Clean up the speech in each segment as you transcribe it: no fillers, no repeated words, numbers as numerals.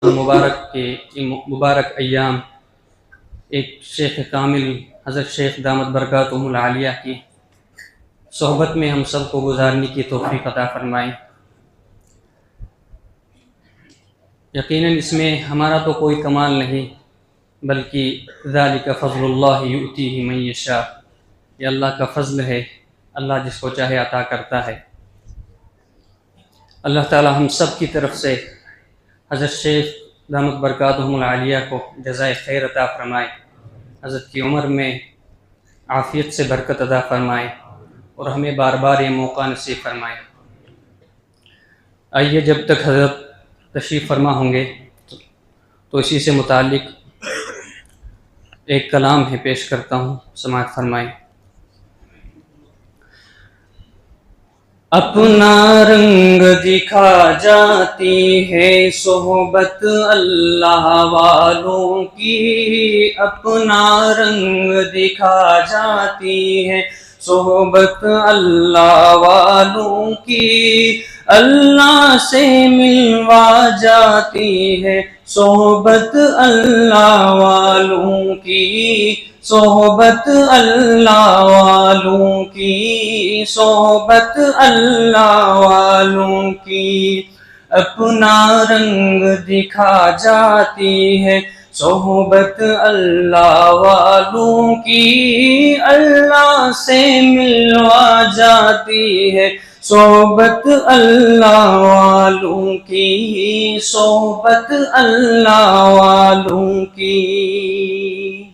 مبارک کے مبارک ایام ایک شیخ کامل حضرت شیخ دامت برکاتہم العالیہ کی صحبت میں ہم سب کو گزارنے کی توفیق عطا فرمائیں۔ یقیناً اس میں ہمارا تو کوئی کمال نہیں، بلکہ ذالک فضل اللہ یؤتیہ من یشاء، یہ اللہ کا فضل ہے، اللہ جس کو چاہے عطا کرتا ہے۔ اللہ تعالی ہم سب کی طرف سے حضرت شیخ دامت برکاتہم العالیہ کو جزائے خیر عطا فرمائے، حضرت کی عمر میں عافیت سے برکت عطا فرمائے اور ہمیں بار بار یہ موقع نصیب فرمائے۔ آئیے، جب تک حضرت تشریف فرما ہوں گے تو اسی سے متعلق ایک کلام ہے پیش کرتا ہوں، سماعت فرمائیں۔ اپنا رنگ دکھا جاتی ہے صحبت اللہ والوں کی، اپنا رنگ دکھا جاتی ہے صحبت اللہ والوں کی، اللہ سے ملوا جاتی ہے صحبت اللہ والوں کی، صحبت اللہ والوں کی، صحبت اللہ والوں کی، اپنا رنگ دکھا جاتی ہے صحبت اللہ والوں کی، اللہ سے ملوا جاتی ہے صحبت اللہ والوں کی، صحبت اللہ والوں کی۔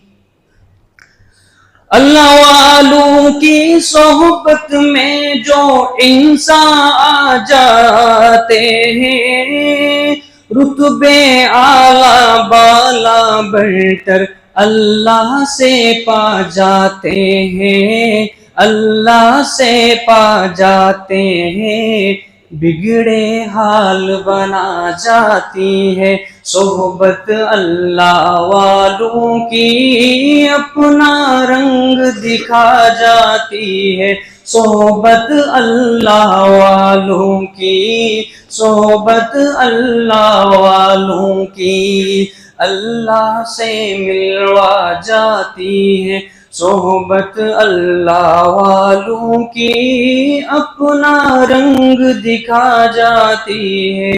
اللہ والوں کی صحبت میں جو انسان آ جاتے ہیں، رتبے اعلیٰ بالا برتر اللہ سے پا جاتے ہیں، اللہ سے پا جاتے ہیں، بگڑے حال بنا جاتی ہے صحبت اللہ والوں کی، اپنا رنگ دکھا جاتی ہے صحبت اللہ والوں کی، صحبت اللہ والوں کی، اللہ سے ملوا جاتی ہے صحبت اللہ والوں کی، اپنا رنگ دکھا جاتی ہے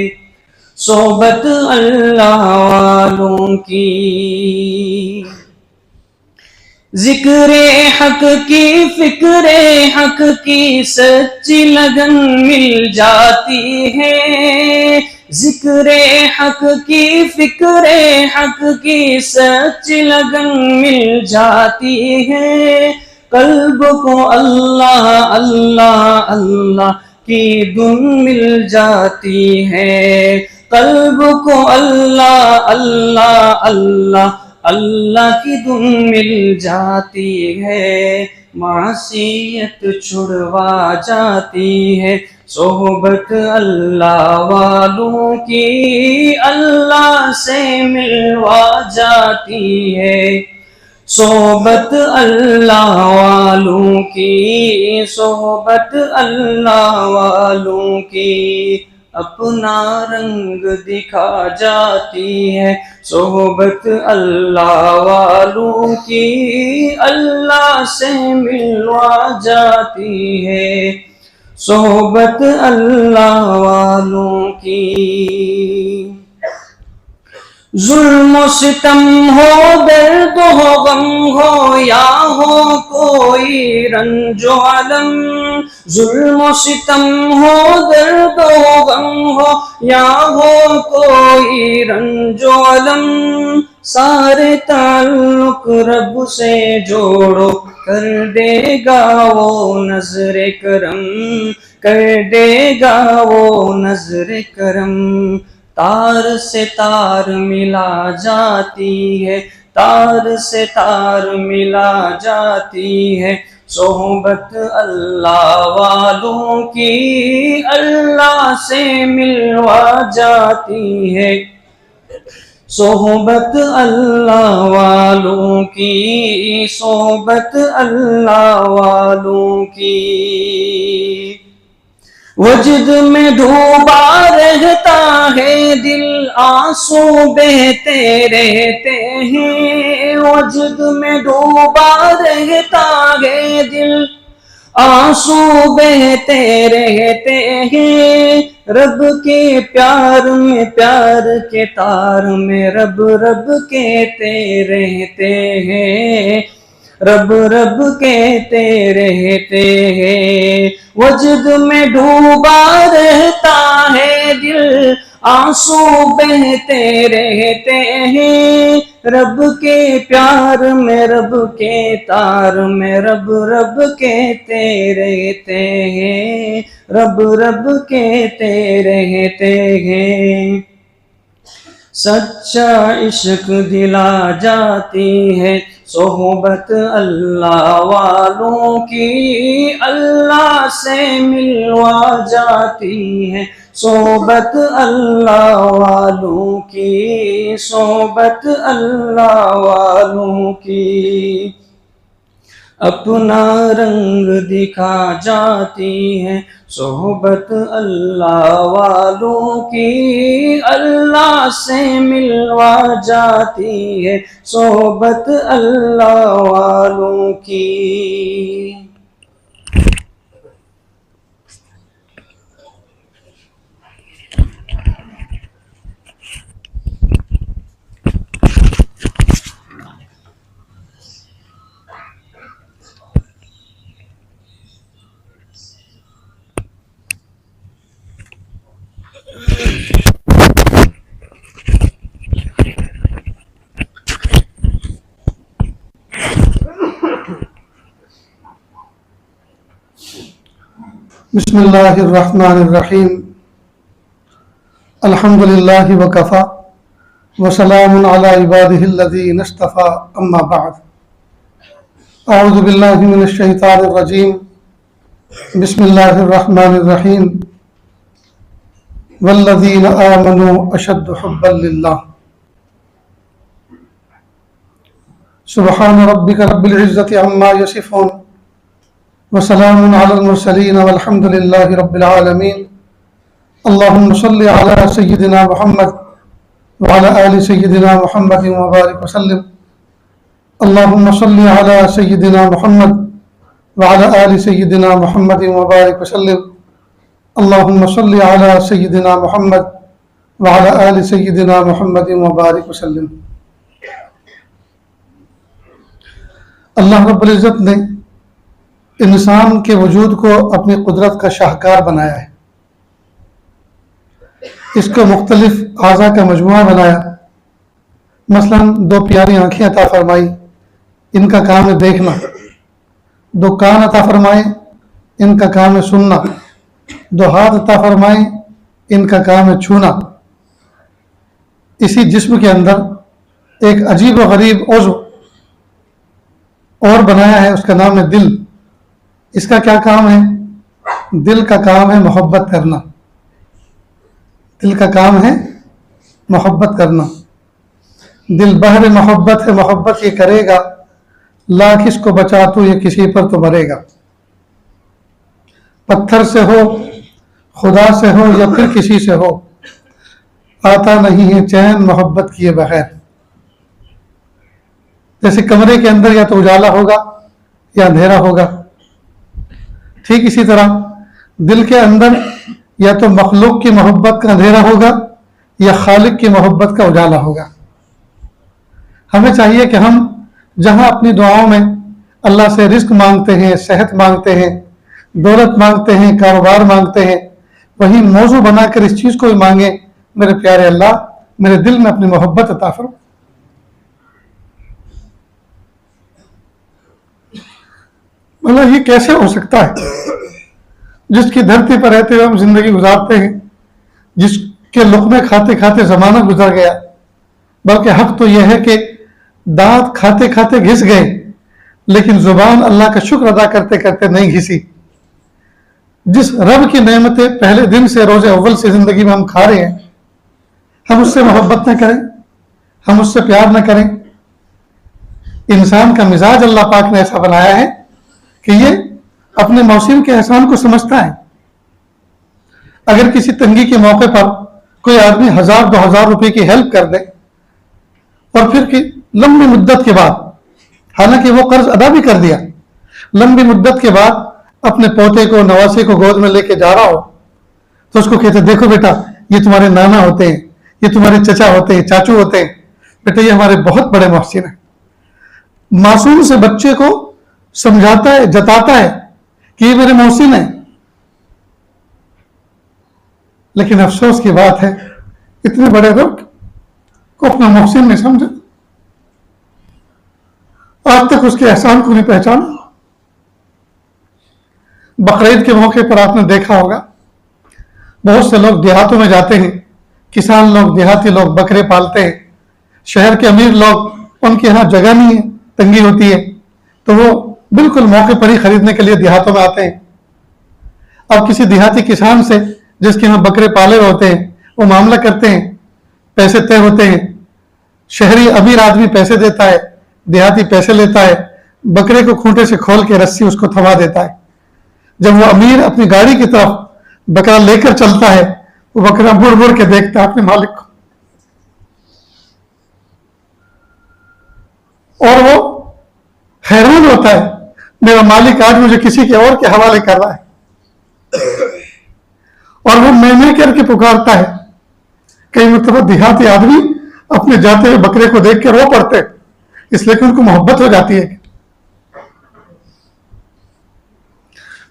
صحبت اللہ والوں کی۔ ذکر حق کی، فکر حق کی سچی لگن مل جاتی ہے، ذکر حق کی، فکر حق کی سچی لگن مل جاتی ہے، قلب کو اللہ اللہ اللہ کی دھن مل جاتی ہے، قلب کو اللہ اللہ اللہ اللہ کی دھن مل جاتی ہے، معصیت چھڑوا جاتی ہے صحبت اللہ والوں کی، اللہ سے ملوا جاتی ہے صحبت اللہ والوں کی، صحبت اللہ والوں کی، اپنا رنگ دکھا جاتی ہے صحبت اللہ والوں کی، اللہ سے ملوا جاتی ہے صحبت اللہ والوں کی۔ ظلم و ستم ہو، درد ہو، غم ہو، یا ہو کوئی رنج و الم، ظلم و ستم ہو، درد و غم ہو، یا ہو کوئی رنج و الم، سارے تعلق رب سے جوڑو، کر دے گا وہ نظر کرم، کر دے گا وہ نظر کرم، تار سے تار ملا جاتی ہے، تار سے تار ملا جاتی ہے صحبت اللہ والوں کی، اللہ سے ملوا جاتی ہے صحبت اللہ والوں کی، صحبت اللہ والوں کی۔ وجد میں ڈوبا رہتا ہے دل، آنسو بہتے رہتے ہیں، وجد میں ڈوبا رہتا ہے دل، آنسو بہتے رہتے ہیں، رب کے پیار میں، پیار کے تار میں رب رب کہتے رہتے ہیں، رب رب کہتے رہتے ہیں، وجد میں ڈوبا رہتا ہے دل، آنسو بہتے رہتے ہیں، رب کے پیار میں، رب کے تار میں رب رب کہتے رہتے ہیں، رب رب کہتے رہتے ہیں۔ سچا عشق دلا جاتی ہے صحبت اللہ والوں کی، اللہ سے ملوا جاتی ہے صحبت اللہ والوں کی، صحبت اللہ والوں کی، اپنا رنگ دکھا جاتی ہے صحبت اللہ والوں کی، اللہ سے ملوا جاتی ہے صحبت اللہ والوں کی۔ بسم اللہ الرحمن الرحیم، الحمد للہ وکفا وسلام علی عبادہ الذین اصطفیٰ، اما بعد، اعوذ باللہ من الشیطان الرجیم، بسم اللہ الرحمن الرحیم، والذین آمنوا اشد حبا للہ، سبحان ربک رب العزت عما یصفون، وسلام علی المرسلین والحمد للہ رب العالمین۔ اللہم صلی علی سیدنا محمد وعلی آل سیدنا محمد وبارک وسلم۔ اللہم صلی علی سیدنا محمد وعلی آل سیدنا محمد وبارک وسلم۔ اللہم صلی علی سیدنا محمد وعلی آل سیدنا محمد وبارک وسلم۔ اللہ رب العزت نے انسان کے وجود کو اپنی قدرت کا شاہکار بنایا ہے، اس کو مختلف اعضاء کا مجموعہ بنایا، مثلا دو پیاری آنکھیں عطا فرمائی، ان کا کام ہے دیکھنا، دو کان عطا فرمائے، ان کا کام ہے سننا، دو ہاتھ عطا فرمائے، ان کا کام ہے چھونا۔ اسی جسم کے اندر ایک عجیب و غریب عضو اور بنایا ہے، اس کا نام ہے دل۔ اس کا کیا کام ہے؟ دل کا کام ہے محبت کرنا، دل کا کام ہے محبت کرنا۔ دل بحر محبت ہے، محبت یہ کرے گا، لاکھ اس کو بچا تو یہ کسی پر تو مرے گا۔ پتھر سے ہو، خدا سے ہو یا پھر کسی سے ہو، آتا نہیں ہے چین محبت کیے بغیر۔ جیسے کمرے کے اندر یا تو اجالا ہوگا یا اندھیرا ہوگا، ٹھیک اسی طرح دل کے اندر یا تو مخلوق کی محبت کا اندھیرا ہوگا یا خالق کی محبت کا اجالا ہوگا۔ ہمیں چاہیے کہ ہم جہاں اپنی دعاؤں میں اللہ سے رزق مانگتے ہیں، صحت مانگتے ہیں، دولت مانگتے ہیں، کاروبار مانگتے ہیں، وہی موضوع بنا کر اس چیز کو بھی مانگیں، میرے پیارے اللہ میرے دل میں اپنی محبت عطا فرما۔ مطلب یہ کیسے ہو سکتا ہے؟ جس کی دھرتی پر رہتے ہوئے ہم زندگی گزارتے ہیں، جس کے لقمے کھاتے کھاتے زمانہ گزر گیا، بلکہ حق تو یہ ہے کہ دانت کھاتے کھاتے گھس گئے لیکن زبان اللہ کا شکر ادا کرتے کرتے نہیں گھسی۔ جس رب کی نعمتیں پہلے دن سے روز اول سے زندگی میں ہم کھا رہے ہیں، ہم اس سے محبت نہ کریں، ہم اس سے پیار نہ کریں۔ انسان کا مزاج اللہ پاک نے ایسا بنایا ہے کہ یہ اپنے موسم کے احسان کو سمجھتا ہے۔ اگر کسی تنگی کے موقع پر کوئی آدمی 1000-2000 روپے کی ہیلپ کر دے اور پھر کی لمبی مدت کے بعد، حالانکہ وہ قرض ادا بھی کر دیا، لمبی مدت کے بعد اپنے پوتے کو نواسے کو گود میں لے کے جا رہا ہو تو اس کو کہتے دیکھو بیٹا یہ تمہارے نانا ہوتے ہیں، یہ تمہارے چچا ہوتے ہیں، چاچو ہوتے ہیں، بیٹا یہ ہمارے بہت بڑے محسن ہیں. معصوم سے بچے کو سمجھاتا ہے، جتاتا ہے کہ یہ میرے محسن ہیں. لیکن افسوس کی بات ہے اتنے بڑے لوگ کو اپنا محسن نہیں سمجھا، آج تک اس کے احسان کو نہیں پہچانا. بقرعید کے موقع پر آپ نے دیکھا ہوگا بہت سے لوگ دیہاتوں میں جاتے ہیں، کسان لوگ، دیہاتی لوگ بکرے پالتے ہیں. شہر کے امیر لوگ ان کے یہاں جگہ نہیں ہے، تنگی ہوتی ہے، تو وہ بالکل موقع پر ہی خریدنے کے لیے دیہاتوں میں آتے ہیں. اب کسی دیہاتی کسان سے جس کے یہاں بکرے پالے ہوتے ہیں وہ معاملہ کرتے ہیں، پیسے طے ہوتے ہیں. شہری امیر آدمی پیسے دیتا ہے، دیہاتی پیسے لیتا ہے، بکرے کو کھونٹے سے کھول کے رسی اس کو تھما دیتا ہے. جب وہ امیر اپنی گاڑی کی طرف بکرا لے کر چلتا ہے وہ بکرا مڑ مڑ کے دیکھتا ہے اپنے مالک کو، اور وہ حیران ہوتا ہے میرا مالک آج مجھے کسی کے اور کے حوالے کر رہا ہے. اور وہ میں کر کے پکارتا ہے. کئی مرتبہ دیہاتی آدمی اپنے جاتے ہوئے بکرے کو دیکھ کے رو پڑتے اس لیے کہ ان کو محبت ہو جاتی ہے.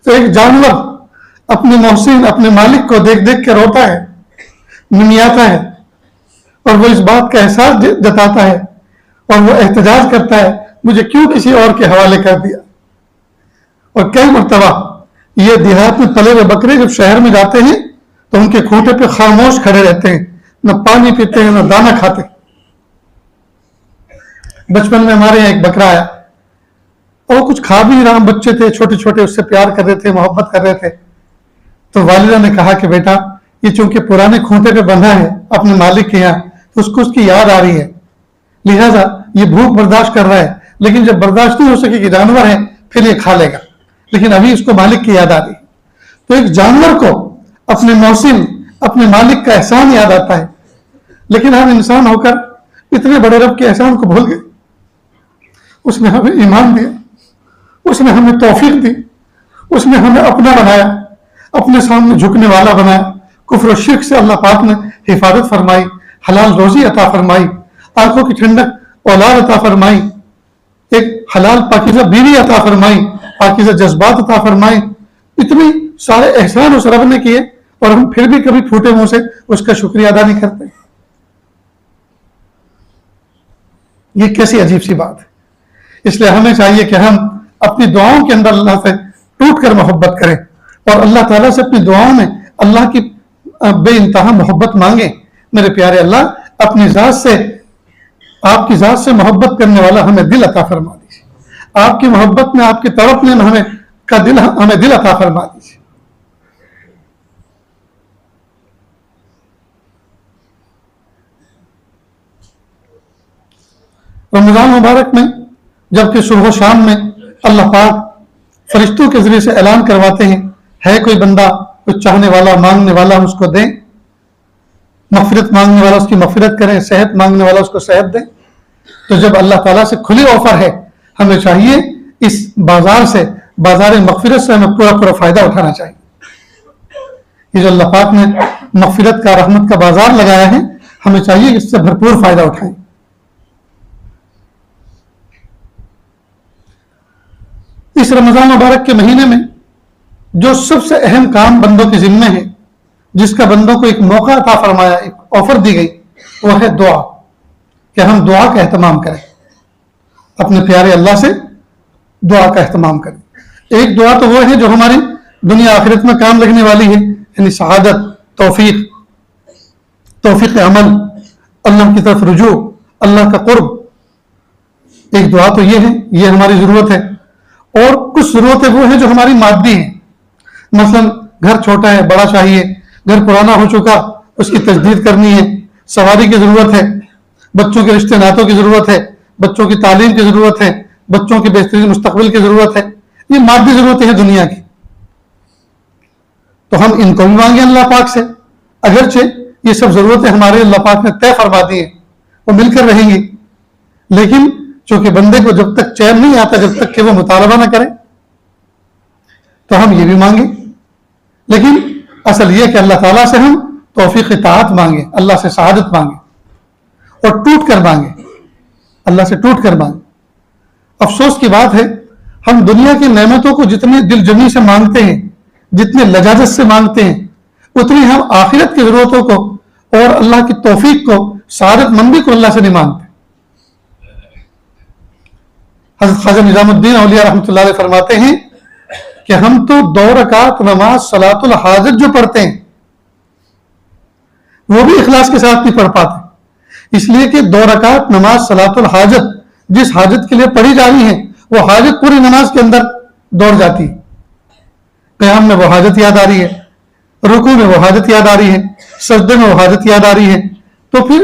تو ایک جانور اپنے محسن، اپنے مالک کو دیکھ دیکھ کے روتا ہے، نمیاتا ہے، اور وہ اس بات کا احساس جتاتا ہے اور وہ احتجاج کرتا ہے مجھے کیوں کسی اور کے حوالے کر دیا. اور کئی مرتبہ یہ دیہات میں پلے ہوئے بکرے جب شہر میں جاتے ہیں تو ان کے کھوٹے پہ خاموش کھڑے رہتے ہیں، نہ پانی پیتے ہیں نہ دانا کھاتے. بچپن میں ہمارے یہاں ایک بکرا آیا اور وہ کچھ کھا بھی نہیں رہا، بچے تھے چھوٹے چھوٹے، اس سے پیار کر رہے تھے، محبت کر رہے تھے. تو والدہ نے کہا کہ بیٹا یہ چونکہ پرانے کھونٹے پہ بندھا ہے اپنے مالک کے یہاں تو اس کو اس کی یاد آ رہی ہے، لہذا یہ بھوک برداشت کر رہا ہے، لیکن جب برداشت نہیں ہو سکے کہ جانور ہے پھر یہ کھا لے گا، لیکن ابھی اس کو مالک کی یاد آ رہی ہے. تو ایک جانور کو اپنے محسن، اپنے مالک کا احسان یاد آتا ہے، لیکن ہم انسان ہو کر اتنے بڑے رب کے احسان کو بھول گئے. اس نے ہمیں ایمان دیا، اس نے ہمیں توفیق دی، اس نے ہمیں اپنا بنایا، اپنے سامنے جھکنے والا بنایا. کفر و شرک سے اللہ پاک نے حفاظت فرمائی، حلال روزی عطا فرمائی، آنکھوں کی ٹھنڈک اولاد عطا فرمائی، ایک حلال پاکیزہ بیوی عطا فرمائی، پاکیزہ جذبات عطا فرمائی. اتنی سارے احسان اس رب نے کیے اور ہم پھر بھی کبھی پھوٹے منہ سے اس کا شکریہ ادا نہیں کرتے. یہ کیسی عجیب سی بات ہے. اس لیے ہمیں چاہیے کہ ہم اپنی دعاؤں کے اندر اللہ سے ٹوٹ کر محبت کریں اور اللہ تعالیٰ سے اپنی دعاؤں میں اللہ کی بے انتہا محبت مانگیں. میرے پیارے اللہ اپنی ذات سے، آپ کی ذات سے محبت کرنے والا ہمیں دل عطا فرما دیجیے. آپ کی محبت میں، آپ کی تڑپنے میں ہمیں دل عطا فرما دیجیے. رمضان مبارک میں جبکہ صبح و شام میں اللہ پاک فرشتوں کے ذریعے سے اعلان کرواتے ہیں ہے کوئی بندہ کچھ چاہنے والا، مانگنے والا، ہم اس کو دیں، مغفرت مانگنے والا اس کی مغفرت کریں، صحت مانگنے والا اس کو صحت دیں. تو جب اللہ تعالیٰ سے کھلی آفر ہے ہمیں چاہیے اس بازار سے، بازار مغفرت سے ہمیں پورا فائدہ اٹھانا چاہیے. یہ جو اللہ پاک نے مغفرت کا، رحمت کا بازار لگایا ہے ہمیں چاہیے اس سے بھرپور فائدہ اٹھائیں. اس رمضان مبارک کے مہینے میں جو سب سے اہم کام بندوں کے ذمے ہے، جس کا بندوں کو ایک موقع عطا فرمایا، ایک آفر دی گئی، وہ ہے دعا. کہ ہم دعا کا اہتمام کریں، اپنے پیارے اللہ سے دعا کا اہتمام کریں. ایک دعا تو وہ ہے جو ہماری دنیا آخرت میں کام لگنے والی ہے، یعنی سعادت، توفیق عمل، اللہ کی طرف رجوع، اللہ کا قرب. ایک دعا تو یہ ہے، یہ ہماری ضرورت ہے. اور کچھ ضرورتیں وہ ہیں جو ہماری مادی ہیں، مثلا گھر چھوٹا ہے، بڑا چاہیے، گھر پرانا ہو چکا اس کی تجدید کرنی ہے، سواری کی ضرورت ہے، بچوں کے رشتے ناتوں کی ضرورت ہے، بچوں کی تعلیم کی ضرورت ہے، بچوں کے بہترین مستقبل کی ضرورت ہے. یہ مادی ضرورتیں ہیں دنیا کی. تو ہم ان کو بھی مانگیں اللہ پاک سے، اگرچہ یہ سب ضرورتیں ہمارے اللہ پاک نے طے فرما دی ہیں، وہ مل کر رہیں گی، لیکن چونکہ بندے کو جب تک چین نہیں آتا جب تک کہ وہ مطالبہ نہ کرے، تو ہم یہ بھی مانگیں، لیکن اصل یہ کہ اللہ تعالیٰ سے ہم توفیق اطاعت مانگیں، اللہ سے سعادت مانگیں، اور ٹوٹ کر مانگیں، اللہ سے ٹوٹ کر مانگیں۔ افسوس کی بات ہے، ہم دنیا کی نعمتوں کو جتنے دل جمی سے مانگتے ہیں، جتنے لجاجت سے مانگتے ہیں، اتنی ہم آخرت کی ضرورتوں کو اور اللہ کی توفیق کو، سعادت مندی کو اللہ سے نہیں مانگتے۔ حضرت خواجہ نظام الدین اولیاء رحمۃ اللہ علیہ فرماتے ہیں کہ ہم تو 2 رکعت نماز صلاۃ الحاجت جو پڑھتے ہیں وہ بھی اخلاص کے ساتھ نہیں پڑھ پاتے، اس لیے کہ 2 رکعت نماز صلاۃ الحاجت جس حاجت کے لیے پڑھی جا رہی ہے وہ حاجت پوری نماز کے اندر دوڑ جاتی ہے۔ قیام میں وہ حاجت یاد آ رہی ہے، رکوع میں وہ حاجت یاد آ رہی ہے، سجدے میں وہ حاجت یاد آ رہی ہے، تو پھر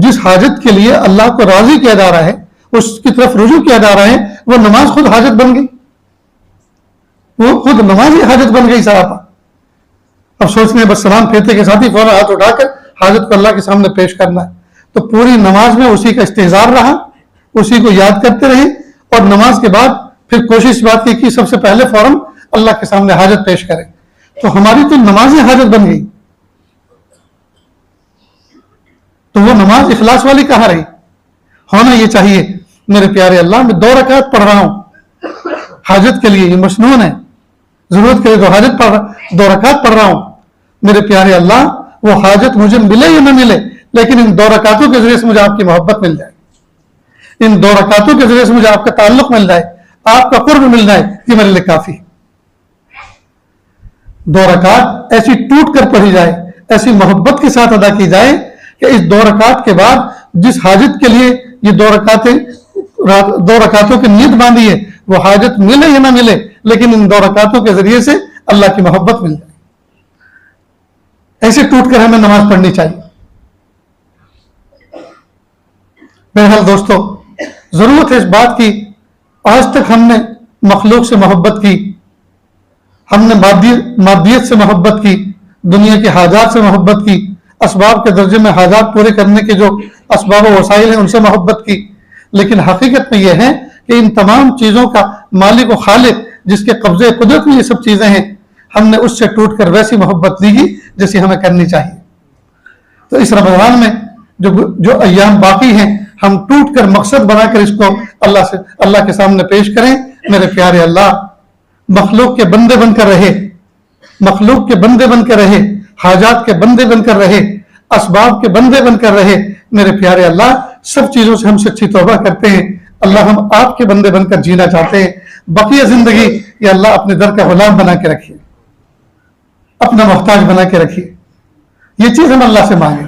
جس حاجت کے لیے اللہ کو راضی کیا جا رہا ہے، اس کی طرف رجوع کیا جا رہا ہے، وہ نماز خود حاجت بن گئی، وہ خود نماز ہی حاجت بن گئی صاحب۔ اب سوچنے ہیں بس سلام پھیرتے کے ساتھ ہی فوراً ہاتھ اٹھا کر حاجت کو اللہ کے سامنے پیش کرنا ہے، تو پوری نماز میں اسی کا استحضار رہا، اسی کو یاد کرتے رہے، اور نماز کے بعد پھر کوشش بات کی کہ سب سے پہلے فوراً اللہ کے سامنے حاجت پیش کریں، تو ہماری تو نماز ہی حاجت بن گئی۔ تو وہ نماز اخلاص والی کہاں رہی؟ ہونا یہ چاہیے میرے پیارے اللہ، میں 2 رکعت پڑھ رہا ہوں حاجت کے لیے، یہ مسنون ہے، ضرورت کے لیے تو حاجت پڑھ رہا، 2 رکعت پڑھ رہا ہوں میرے پیارے اللہ، وہ حاجت مجھے ملے یا نہ ملے، لیکن ان 2 رکعتوں کے ذریعے سے مجھے آپ کی محبت مل جائے، ان 2 رکعتوں کے ذریعے سے مجھے آپ کا تعلق مل جائے، آپ کا قرب مل جائے، یہ میرے لیے کافی۔ 2 رکعت ایسی ٹوٹ کر پڑھی جائے، ایسی محبت کے ساتھ ادا کی جائے کہ اس 2 رکعت کے بعد جس حاجت کے لیے یہ 2 رکعتوں کی نیت باندھی ہے، وہ حاجت ملے یا نہ ملے، لیکن ان 2 رکعتوں کے ذریعے سے اللہ کی محبت مل جائے۔ ایسے ٹوٹ کر ہمیں نماز پڑھنی چاہیے۔ بہرحال دوستو، ضرورت ہے اس بات کی، آج تک ہم نے مخلوق سے محبت کی، ہم نے مادیت سے محبت کی، دنیا کے حاجات سے محبت کی، اسباب کے درجے میں حاجات پورے کرنے کے جو اسباب و وسائل ہیں ان سے محبت کی، لیکن حقیقت میں یہ ہے کہ ان تمام چیزوں کا مالک و خالق جس کے قبضے قدرت میں یہ سب چیزیں ہیں، ہم نے اس سے ٹوٹ کر ویسی محبت لی گی جیسی ہمیں کرنی چاہیے۔ تو اس رمضان میں جو ایام باقی ہیں، ہم ٹوٹ کر مقصد بنا کر اس کو اللہ کے سامنے پیش کریں۔ میرے پیارے اللہ، مخلوق کے بندے بن کر رہے، مخلوق کے بندے بن کر رہے، حاجات کے بندے بن کر رہے، اسباب کے بندے بن کر رہے، میرے پیارے اللہ سب چیزوں سے ہم سچی توبہ کرتے ہیں۔ اللہ ہم آپ کے بندے بن کر جینا چاہتے ہیں، بقیہ زندگی یا اللہ اپنے در کا غلام بنا کے رکھیے، اپنا محتاج بنا کے رکھیے۔ یہ چیز ہم اللہ سے مانگیں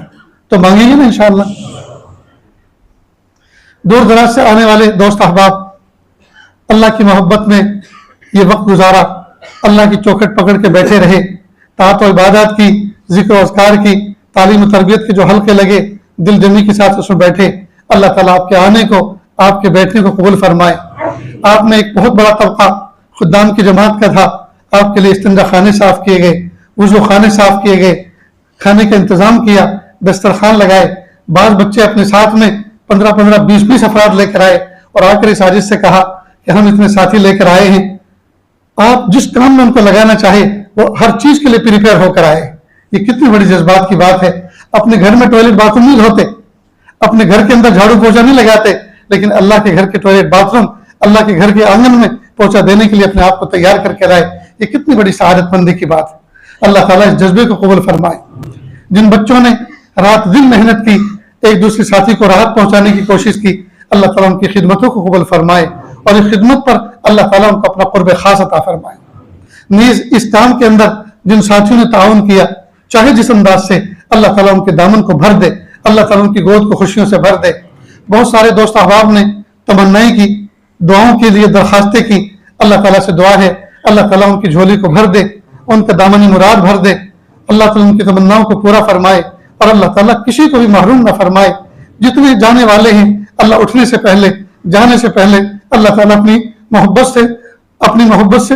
تو مانگیں گے نا انشاءاللہ۔ دور دراز سے آنے والے دوست احباب، اللہ کی محبت میں یہ وقت گزارا، اللہ کی چوکھٹ پکڑ کے بیٹھے رہے، طاعت و عبادات کی، ذکر و اذکار کی، تعلیم و تربیت کے جو حلقے لگے، دل جمی کے ساتھ اس میں بیٹھے۔ اللہ تعالیٰ آپ کے آنے کو، آپ کے بیٹھنے کو قبول فرمائے۔ آپ میں ایک بہت بڑا طبقہ خدام کی جماعت کا تھا، آپ کے لیے استنجا خانے صاف کیے گئے، وضو خانے صاف کیے گئے، کھانے کا انتظام کیا، دسترخوان لگائے۔ بعض بچے اپنے ساتھ میں 15 20 افراد لے کر آئے اور آ کر اس عاجز سے کہا کہ ہم اتنے ساتھی لے کر آئے ہیں، آپ جس کام میں ان کو لگانا چاہے وہ ہر چیز کے لیے پریپیئر ہو کر آئے۔ یہ کتنی بڑی جذبات کی بات ہے۔ اپنے گھر میں ٹوائلٹ باتھ روم نہیں ہوتے، اپنے گھر کے اندر جھاڑو پوچھا نہیں لگاتے، لیکن اللہ کے گھر کے ٹوائلٹ باتھ روم، اللہ کے گھر کے آنگن میں پوچھا دینے کے لیے اپنے آپ کو تیار کر کے آئے۔ یہ کتنی بڑی سعادت مندی کی بات ہے۔ اللہ تعالیٰ اس جذبے کو قبول فرمائے۔ جن بچوں نے رات دن محنت کی، ایک دوسرے ساتھی کو راحت پہنچانے کی کوشش کی، اللہ تعالیٰ ان کی خدمتوں کو قبول فرمائے اور اس خدمت پر اللہ تعالیٰ ان کو اپنا قرب خاص عطا فرمائے۔ نیز اس کام کے اندر جن ساتھیوں نے تعاون کیا، چاہے جس انداز سے، اللہ تعالیٰ ان کے دامن کو بھر دے، اللہ تعالیٰ ان کی گود کو خوشیوں سے بھر دے۔ بہت سارے دوست احباب نے تمنائیں کی، دعاؤں کے لیے درخواستیں کی، اللہ تعالیٰ سے دعا ہے اللہ تعالیٰ ان کی جھولی کو بھر دے، ان کا دامنی مراد بھر دے، اللہ تعالیٰ ان کی تمناؤں کو پورا فرمائے اور اللہ تعالیٰ کسی کو بھی محروم نہ فرمائے۔ جتنے جانے والے ہیں اللہ اٹھنے سے پہلے، جانے سے پہلے اللہ تعالیٰ اپنی محبت سے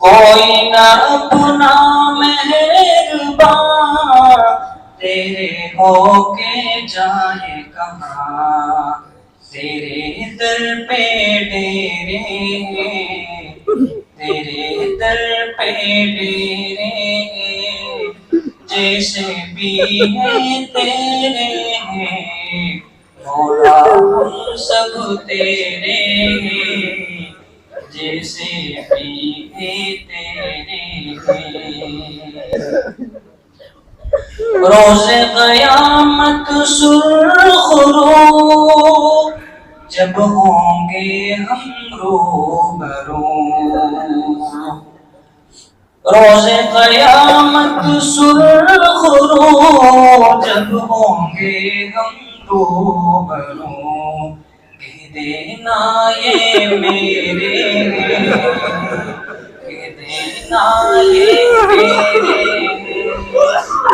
کوئی نہ اپنا مہربان تیرے ہو کے جائے کہاں، تیرے در پہ ڈیرے ہیں، تیرے در پہ ڈیرے ہیں، جیسے بھی ہیں تیرے ہیں مولا ہم سب تیرے ہیں، جیسے بھی ہیں تیرے ہیں۔ روز قیامت سرخ رو جب ہوں گے ہم روبرو، روز قیامت سرخ رو جب ہوں گے ہم روبرو، کہہ دینا یہ میرے ہیں، کہہ دینا یہ میرے ہیں،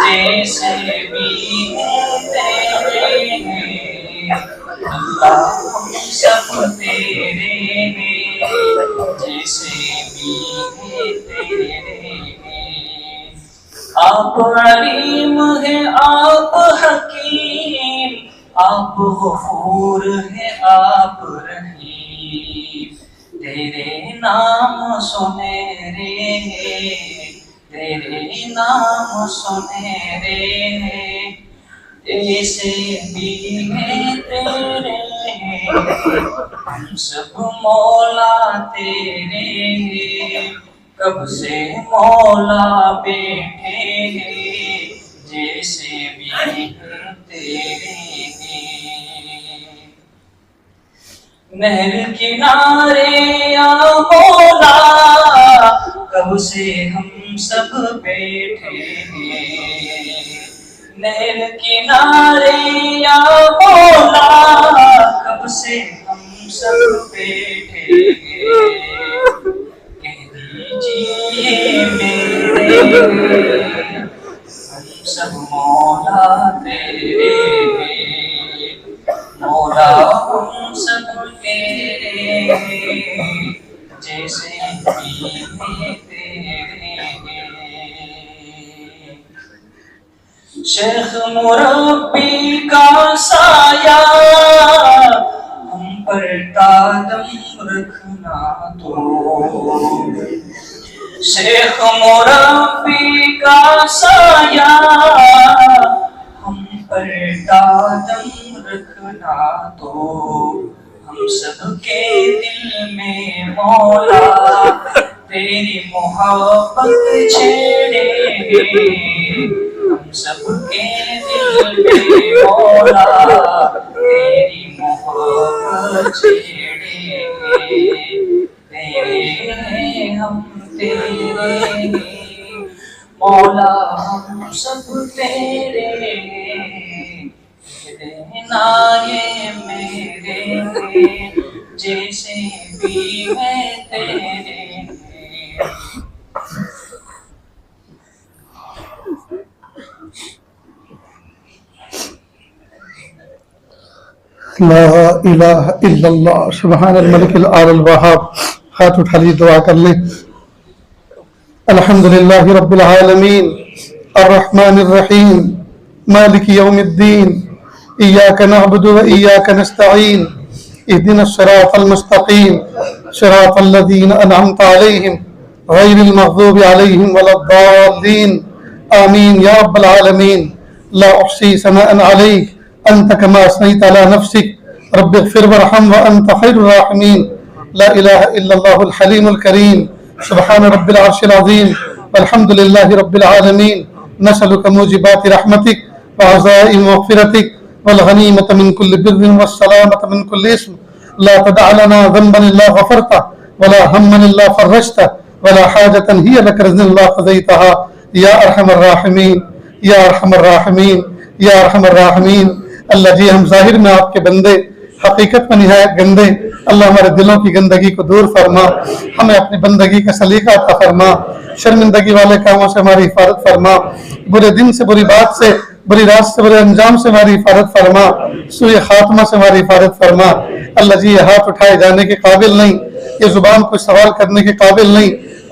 جیسے بھی ہیں تیرے ہیں اللہ ہم سب تیرے ہیں، جیسے بھی ہیں تیرے ہیں۔ آپ علیم ہے آپ حکیم، آپ غفور ہے آپ رحیم، تیرے نام سنہرے ہیں، تیرے نام سنہرے ہیں، جیسے بھی ہیں تیرے ہیں ہم سب مولا تیرے ہیں، کب سے مولا بیٹھے ہیں، جیسے بھی ہیں تیرے ہیں۔ نہر کنارے یا مولا کب سے ہم سب بیٹھے ہیں، نہر کنارے یا مولا کب سے ہم سب بیٹھے ہیں، کہہ دیجیے میرے ہم سب مولا تیرے ہیں، مولا ہم سب تیرے ہیں، جیسے بھی ہیں تیرے ہیں۔ شیخ مربی کا سایہ ہم پر قدم رکھنا تو، شیخ مربی کا سایہ ہم پر قدم رکھنا تو، ہم سب کے دل میں مولا تیری محبت چھیڑے ہیں، ہم سب کے دل میں مولا تیری محبت چھیڑے ہیں، تیرے ہیں ہم تیرے ہیں مولا ہم سب تیرے ہیں، دینا یہ میرے ہیں، جیسے بھی ہیں تیرے ہیں۔ لا الہ الا اللہ سبحان الملک العال الوہاب۔ ہاتھ اٹھا لی دعا کر لیں۔ الحمدللہ رب العالمین الرحمن الرحیم مالک یوم الدین ایاک نعبد و ایاک نستعین اہدنا الصراط المستقیم صراط الذین انعمت علیہم غیر المغضوب علیہم ولا الضالین آمین یا رب العالمین۔ لا احصی ثناء علیک انت کما اثنیت علی نفسک رب اغفر وارحم وانت خیر الراحمین۔ لا الہ الا اللہ الحلیم الکریم سبحان رب العرش العظیم والحمد للہ رب العالمین۔ نسألک موجبات رحمتک وعزائم مغفرتک والغنیمة من كل بر والسلامة من كل اسم۔ لا تدع لنا ذنبا الا غفرته ولا هما الا فرجته ولا حاجة هي لك رضا الا قضيتها یا ارحم الراحمین یا ارحم الراحمین یا ارحم الراحمین۔ اللہ جی ہم ظاہر میں آپ کے بندے، حقیقت میں نہایت گندے، اللہ ہمارے دلوں کی گندگی کو دور فرما، ہمیں اپنی بندگی کا سلیقہ عطا فرما، شرمندگی والے کاموں سے ہماری حفاظت فرما، برے دن سے، بری بات سے، بری رات سے، برے انجام سے ہماری حفاظت فرما، سوء خاتمہ سے ہماری حفاظت فرما۔ اللہ جی یہ ہاتھ اٹھائے جانے کے قابل نہیں، یہ زبان کو سوال کرنے کے قابل نہیں،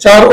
4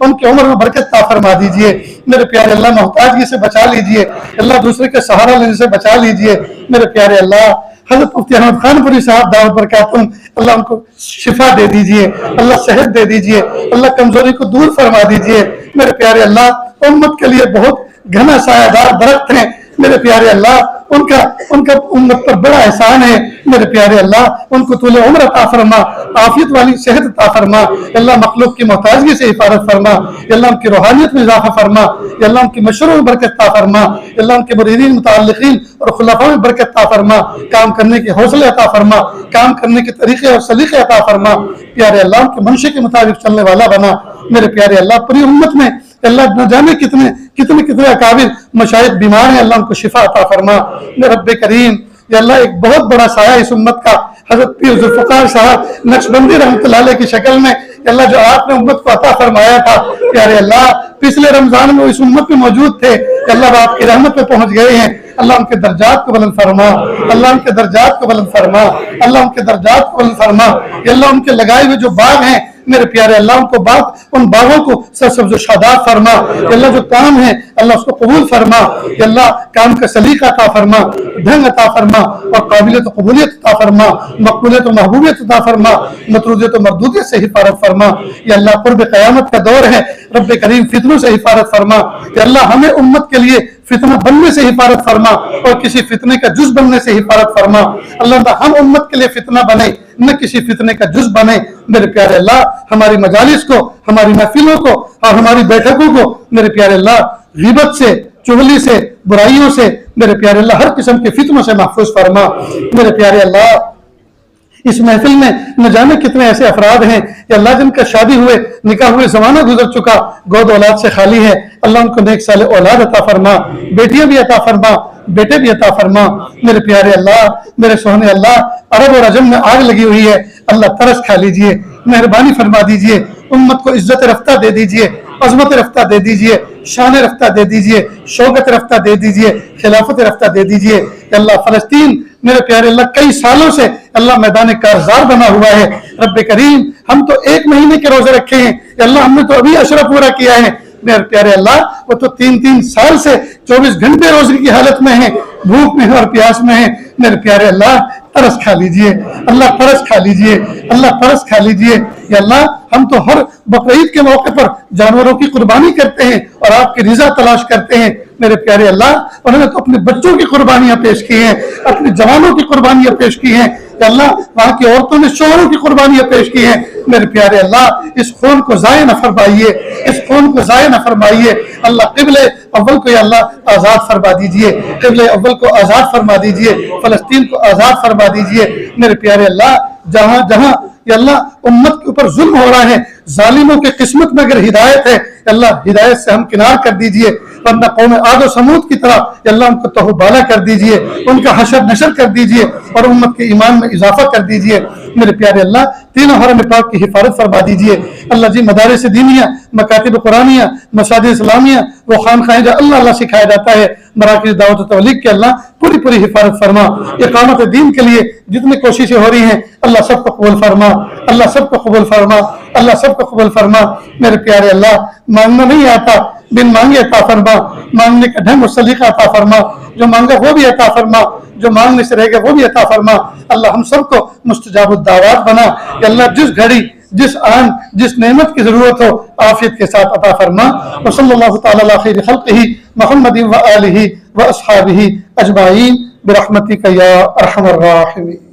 ان کی عمر میں برکت عطا فرما دیجئے میرے پیارے اللہ محتاجگی سے بچا لیجئے اللہ دوسرے کے سہارا لینے سے بچا لیجئے میرے پیارے اللہ حضرت مفتی احمد خان پوری صاحب دعوت برکاتہم اللہ ان کو شفا دے دیجئے اللہ صحت دے دیجئے اللہ کمزوری کو دور فرما دیجئے میرے پیارے اللہ امت کے لیے بہت گھنا سایہ دار درخت ہیں میرے پیارے اللہ ان کا امت پر بڑا احسان ہے میرے پیارے اللہ ان کو طول عمر عطا فرما عافیت والی صحت عطا فرما اللہ مخلوق کی محتاجگی سے حفاظت فرما اللہ ان کی روحانیت میں اضافہ فرما اللہ ان کی مشوروں میں برکت عطا فرما اللہ ان کے مریدین متعلقین اور خلفاء میں برکت عطا فرما کام کرنے کے حوصلے عطا فرما کام کرنے کے طریقے اور سلیقے عطا فرما پیارے اللہ ان کے منشے کے مطابق چلنے والا بنا میرے پیارے اللہ پوری امت میں اللہ نہ جانے کتنے اکابر مشائخ بیمار ہیں اللہ ان کو شفا عطا فرما میرے رب کریم یا اللہ ایک بہت بڑا سایہ اس امت کا حضرت پیر ذوالفقار صاحب نقشبندی رحمۃ اللہ علیہ کی شکل میں اللہ جو آپ نے امت کو عطا فرمایا تھا پیارے اللہ پچھلے رمضان میں اس امت میں موجود تھے اللہ آپ کی رحمت میں پہنچ گئے ہیں اللہ ان کے درجات کو بلند فرما اللہ ان کے درجات کو بلند فرما اللہ ان کے درجات کو بلند فرما اللہ ان کے لگائے ہوئے جو باغ ہیں میرے پیارے اللہ ان باغوں کو سرسبز و شاداب فرما اللہ جو کام ہے اللہ اس کو قبول فرما اللہ کام کا سلیقہ عطا فرما ڈھنگ عطا فرما اور قابلیت و قبولیت عطا فرما مقبولیت و محبوبیت عطا فرما مطرودیت و مردودیت سے حفاظت فرما یا اللہ قرب قیامت کا دور ہے رب کریم فتنوں سے حفاظت فرما یا اللہ ہمیں امت کے لیے فتنہ بننے سے حفاظت فرما اور کسی فتنے کا جز بننے سے حفاظت فرما اللہ ہم امت کے لیے فتنہ بنے نہ کسی فتنے کا جز بنے میرے پیارے اللہ ہماری مجالس کو ہماری محفلوں کو اور ہماری بیٹھکوں کو میرے پیارے اللہ غیبت سے چغلی سے برائیوں سے میرے پیارے اللہ ہر قسم کے فتنوں سے محفوظ فرما میرے پیارے اللہ اس محفل میں نہ جانے کتنے ایسے افراد ہیں یا اللہ جن کا شادی ہوئے نکاح ہوئے زمانہ گزر چکا گود اولاد سے خالی ہے اللہ ان کو نیک صالح اولاد عطا فرما بیٹیاں بھی عطا فرما بیٹے بھی عطا فرما میرے پیارے اللہ میرے سونے اللہ عرب اور عجم میں آگ لگی ہوئی ہے اللہ ترس کھا لیجئے مہربانی فرما دیجئے امت کو عزت رفتہ دے دیجئے عظمت رفتہ دے دیجئے شان رفتہ دے دیجئے شوکت رفتہ دے دیجئے خلافت رفتہ دے دیجئے اللہ فلسطین میرے پیارے اللہ کئی سالوں سے اللہ میدان کارزار بنا ہوا ہے رب کریم ہم تو 1 مہینے کے روزے رکھے ہیں اللہ ہم نے تو ابھی عشرہ پورا کیا ہے میرے پیارے اللہ وہ تو 3 سال سے 24 گھنٹے روزے کی حالت میں ہیں بھوک میں اور پیاس میں ہیں میرے پیارے اللہ ترس کھا لیجئے اللہ ترس کھا لیجئے اللہ ترس کھا لیجئے یا اللہ ہم تو ہر بقرعید کے موقع پر جانوروں کی قربانی کرتے ہیں اور آپ کی رضا تلاش کرتے ہیں میرے پیارے اللہ انہوں نے تو اپنے بچوں کی قربانیاں پیش کی ہیں اپنے جوانوں کی قربانیاں پیش کی ہیں یا اللہ وہاں کی عورتوں نے شوہروں کی قربانیاں پیش کی ہیں میرے پیارے اللہ اس خون کو ضائع نہ فرمائیے اس خون کو ضائع نہ فرمائیے اللہ قبلہ اول کو یا اللہ آزاد فرما دیجئے قبلہ اول کو آزاد فرما دیجئے فلسطین کو آزاد فرما دیجئے میرے پیارے اللہ جہاں جہاں یا اللہ امت کے اوپر ظلم ہو رہا ہے ظالموں کے قسمت میں اگر ہدایت ہے اللہ ہدایت سے ہم کنار کر دیجئے ورنہ قوم عاد و سمود کی طرح یا اللہ ان کو تہو بالا کر دیجئے ان کا حشر نشر کر دیجئے اور امت کے ایمان میں اضافہ کر دیجئے میرے پیارے اللہ تینوں حرم پاک کی حفاظت فرما دیجئے اللہ جی مدارس دینیہ مکاتب قرآنیہ مساجد اسلامیہ وہ خانقاہیں جو اللہ سکھایا جاتا ہے مراکز دعوت و تبلیغ کے اللہ پوری حفاظت فرما اقامت دین کے لیے جتنی کوششیں ہو رہی ہیں اللہ سب کو قبول فرما اللہ سب کو قبول فرما اللہ سب کو قبول فرما میرے پیارے اللہ مانگنا نہیں آتا بن مانگے عطا فرما مانگنے کا ڈھنگ و سلیقہ عطا فرما جو مانگا وہ بھی عطا فرما جو مانگنے سے رہ گا وہ بھی عطا فرما اللہ ہم سب کو مستجاب الدعوات بنا کہ اللہ جس گھڑی جس آن جس نعمت کی ضرورت ہو عافیت کے ساتھ عطا فرما وصلی اللہ تعالی علی خیر خلقہ محمد و آلہ و اصحابہ اجمعین برحمتک یا ارحم الراحمین.